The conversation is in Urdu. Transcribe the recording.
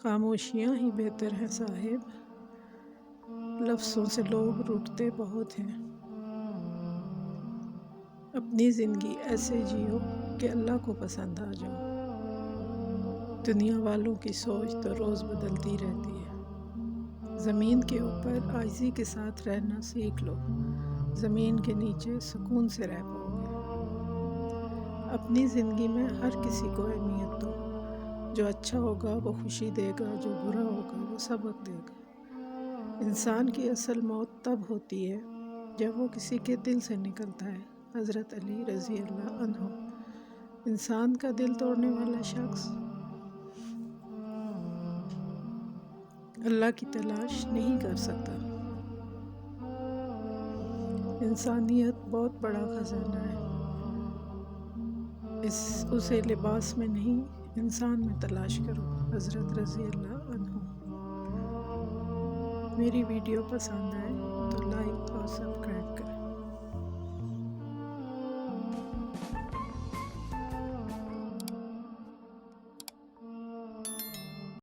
خاموشیاں ہی بہتر ہیں صاحب، لفظوں سے لوگ روٹھتے بہت ہیں۔ اپنی زندگی ایسے جیو کہ اللہ کو پسند آ جاؤ۔ دنیا والوں کی سوچ تو روز بدلتی رہتی ہے۔ زمین کے اوپر عاجزی کے ساتھ رہنا سیکھ لو، زمین کے نیچے سکون سے رہ پاؤ گے۔ اپنی زندگی میں ہر کسی کو اہمیت دو، جو اچھا ہوگا وہ خوشی دے گا، جو برا ہوگا وہ سبق دے گا۔ انسان کی اصل موت تب ہوتی ہے جب وہ کسی کے دل سے نکلتا ہے۔ حضرت علی رضی اللہ عنہ۔ انسان کا دل توڑنے والا شخص اللہ کی تلاش نہیں کر سکتا۔ انسانیت بہت بڑا خزانہ ہے، اسے لباس میں نہیں انسان میں تلاش کرو۔ حضرت رضی اللہ عنہ۔ میری ویڈیو پسند آئے تو لائک اور سبسکرائب کریں۔